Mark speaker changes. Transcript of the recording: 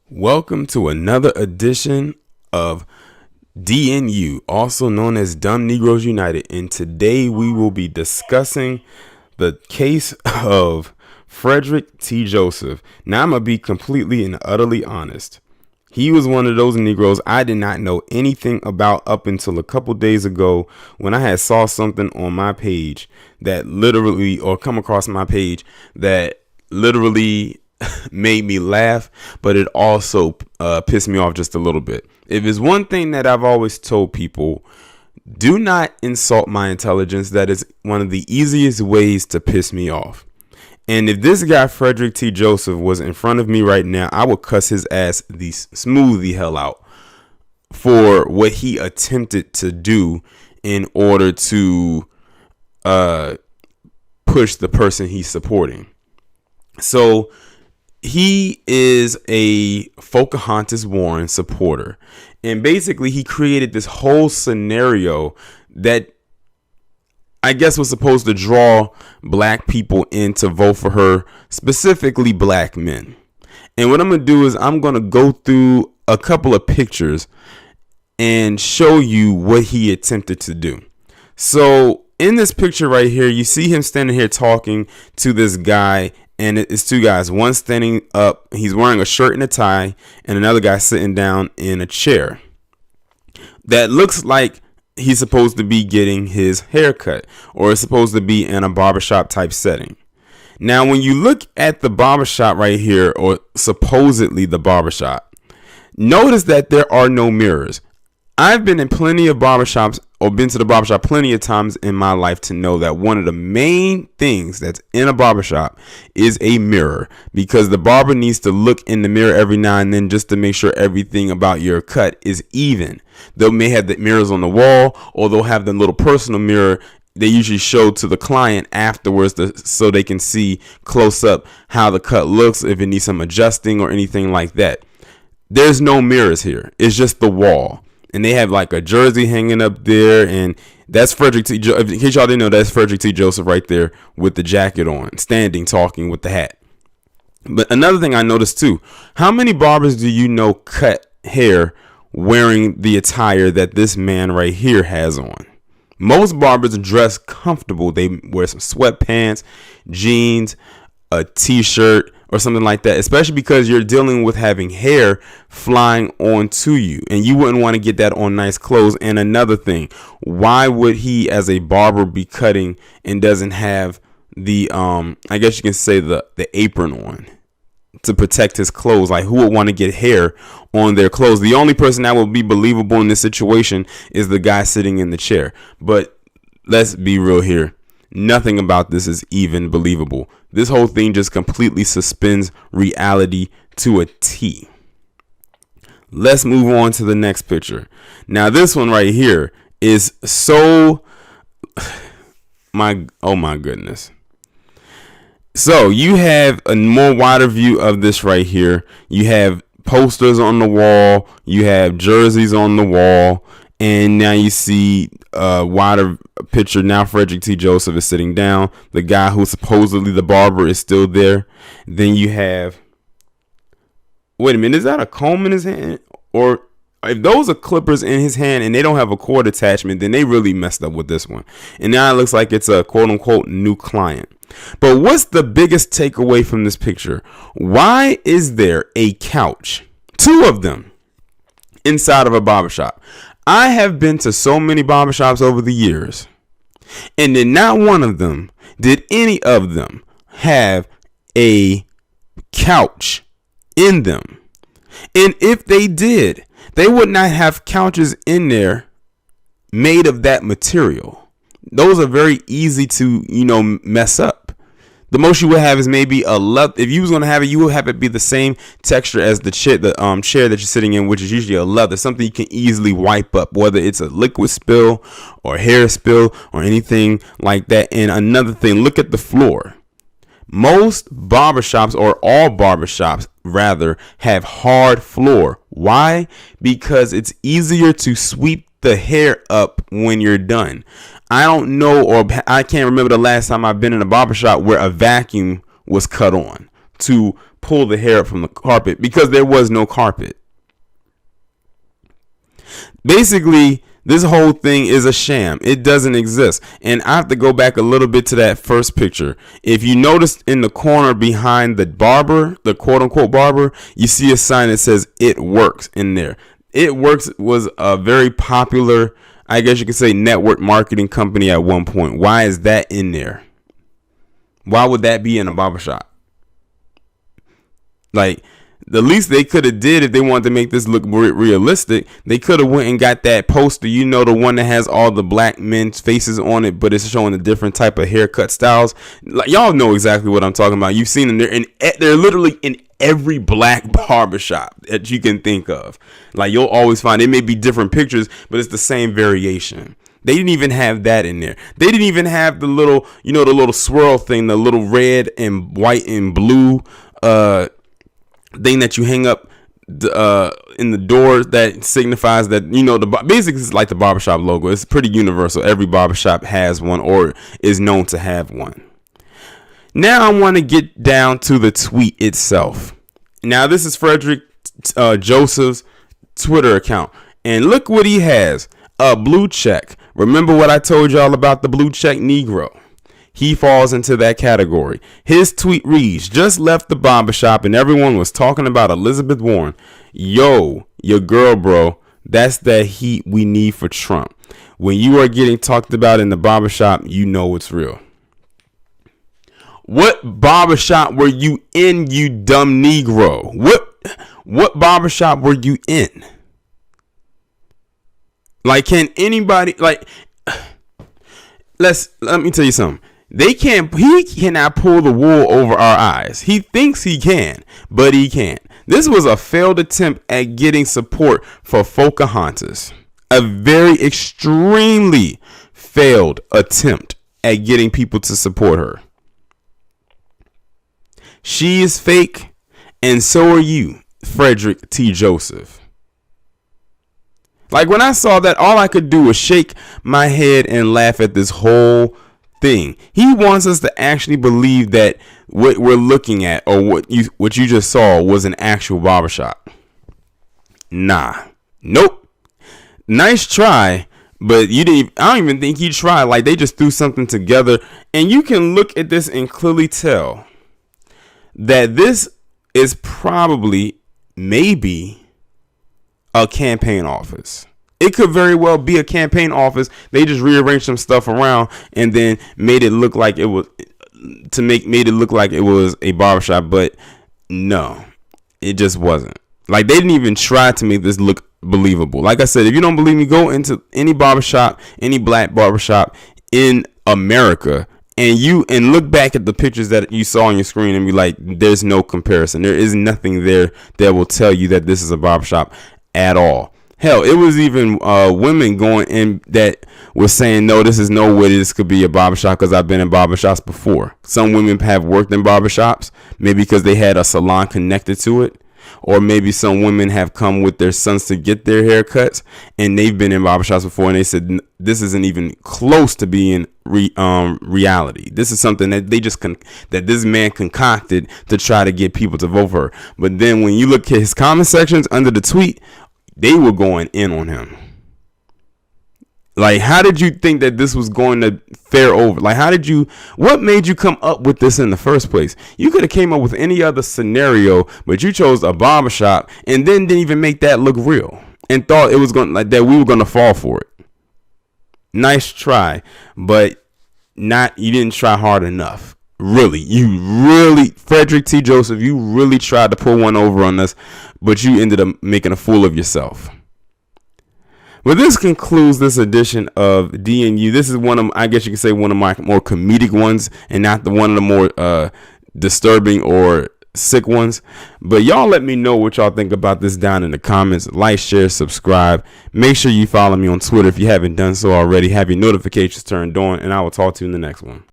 Speaker 1: Welcome to another edition of DNU, also known as Dumb Negroes United. And today we will be discussing the case of Frederick T. Joseph. Now I'm going to be completely and utterly honest. He was one of those Negroes I did not know anything about up until a couple days ago when I had saw something on my page that literally, or come across my page that literally made me laugh, but it also pissed me off just a little bit. If it's one thing that I've always told people, do not insult my intelligence. That is one of the easiest ways to piss me off. And if this guy, Frederick T. Joseph, was in front of me right now, I would cuss his ass the smoothie hell out for what he attempted to do in order to push the person he's supporting. So he is a Pocahontas Warren supporter. And basically, he created this whole scenario that I guess was supposed to draw black people in to vote for her, specifically black men. And what I'm going to do is I'm going to go through a couple of pictures and show you what he attempted to do. So in this picture right here, you see him standing here talking to this guy. And it's two guys, one standing up, he's wearing a shirt and a tie, and another guy sitting down in a chair. That looks like he's supposed to be getting his haircut, or it's supposed to be in a barbershop type setting. Now, when you look at the barbershop right here, or supposedly the barbershop, notice that there are no mirrors. I've been in plenty of barbershops, or been to the barbershop plenty of times in my life to know that one of the main things that's in a barbershop is a mirror, because the barber needs to look in the mirror every now and then just to make sure everything about your cut is even. They may have the mirrors on the wall, or they'll have the little personal mirror they usually show to the client afterwards so they can see close up how the cut looks, if it needs some adjusting or anything like that. There's no mirrors here. It's just the wall. And they have like a jersey hanging up there, and that's Frederick T. In case y'all didn't know, that's Frederick T. Joseph right there with the jacket on, standing, talking with the hat. But another thing I noticed too, how many barbers do you know cut hair wearing the attire that this man right here has on? Most barbers dress comfortable. They wear some sweatpants, jeans, a t-shirt, or something like that, especially because you're dealing with having hair flying onto you, and you wouldn't want to get that on nice clothes. And another thing, why would he as a barber be cutting and doesn't have the I guess you can say the apron on to protect his clothes? Like, who would want to get hair on their clothes? The only person that will be believable in this situation is the guy sitting in the chair. But let's be real here. Nothing about this is even believable. This whole thing just completely suspends reality to a T. Let's move on to the next picture. Now, this one right here is so oh my goodness. So you have a more wider view of this right here. You have posters on the wall. You have jerseys on the wall. And now you see a wider picture. Now Frederick T. Joseph is sitting down. The guy who's supposedly the barber is still there. Then you have, wait a minute, is that a comb in his hand? Or if those are clippers in his hand and they don't have a cord attachment, then they really messed up with this one. And now it looks like it's a quote unquote new client. But what's the biggest takeaway from this picture? Why is there a couch, two of them, inside of a barbershop? I have been to so many barbershops over the years, and then not one of them did any of them have a couch in them. And if they did, they would not have couches in there made of that material. Those are very easy to, mess up. The most you would have is maybe a leather. If you was going to have it, you would have it be the same texture as the chair that you're sitting in, which is usually a leather, something you can easily wipe up, whether it's a liquid spill or hair spill or anything like that. And another thing, look at the floor. Most barbershops, or all barbershops rather, have hard floor. Why? Because it's easier to sweep the hair up when you're done. I don't know, or I can't remember the last time I've been in a barbershop where a vacuum was cut on to pull the hair up from the carpet because there was no carpet. Basically, this whole thing is a sham. It doesn't exist. And I have to go back a little bit to that first picture. If you notice in the corner behind the barber, the quote unquote barber, you see a sign that says "It Works" in there. It Works was a very popular, I guess you could say, network marketing company at one point. Why is that in there? Why would that be in a barbershop? Like, the least they could have did if they wanted to make this look more realistic, they could have went and got that poster, you know, the one that has all the black men's faces on it, but it's showing a different type of haircut styles. Like, y'all know exactly what I'm talking about. You've seen them. They're literally in every black barbershop that you can think of. Like, you'll always find it may be different pictures, but it's the same variation. They didn't even have that in there. They didn't even have the little, you know, the little swirl thing, the little red and white and blue thing that you hang up in the door that signifies that, you know, basically it's like the barbershop logo. It's pretty universal. Every barbershop has one or is known to have one. Now I want to get down to the tweet itself. Now this is Frederick Joseph's Twitter account, and look what he has: a blue check. Remember what I told y'all about the blue check Negro? He falls into that category. His tweet reads, "Just left the barbershop and everyone was talking about Elizabeth Warren. Yo, your girl, bro. That's that heat we need for Trump. When you are getting talked about in the barbershop, you know it's real." What barbershop were you in, you dumb Negro? What barbershop were you in? Like, can anybody, like, let me tell you something. He cannot pull the wool over our eyes. He thinks he can, but he can't. This was a failed attempt at getting support for Pocahontas. A very extremely failed attempt at getting people to support her. She is fake, and so are you, Frederick T. Joseph. Like, when I saw that, all I could do was shake my head and laugh at this whole thing. He wants us to actually believe that what we're looking at, or what you just saw, was an actual barbershop. Nah. Nope. Nice try, but I don't even think he tried. Like, they just threw something together, and you can look at this and clearly tell that this is probably, maybe, a campaign office. It could very well be a campaign office. They just rearranged some stuff around and then made it look like it was a barbershop, but no, it just wasn't. Like, they didn't even try to make this look believable. Like I said, if you don't believe me, go into any barbershop, any black barbershop in America, and look back at the pictures that you saw on your screen and be like, there's no comparison. There is nothing there that will tell you that this is a barbershop at all. Hell, it was even women going in that was saying, no, this is no way this could be a barbershop, because I've been in barbershops before. Some women have worked in barbershops, maybe because they had a salon connected to it, or maybe some women have come with their sons to get their haircuts, and they've been in barbershops before, and they said, this isn't even close to being reality. This is something that that this man concocted to try to get people to vote for her. But then when you look at his comment sections under the tweet, they were going in on him. Like, how did you think that this was going to fare over? Like, what made you come up with this in the first place? You could have came up with any other scenario, but you chose a barbershop and then didn't even make that look real and thought it was going like that we were going to fall for it. Nice try, but you didn't try hard enough. Really, Frederick T. Joseph, you really tried to pull one over on us, but you ended up making a fool of yourself. Well, this concludes this edition of DNU. This is one of, I guess you could say, one of my more comedic ones, and not one of the more disturbing or sick ones. But y'all let me know what y'all think about this down in the comments. Like, share, subscribe. Make sure you follow me on Twitter if you haven't done so already. Have your notifications turned on, and I will talk to you in the next one.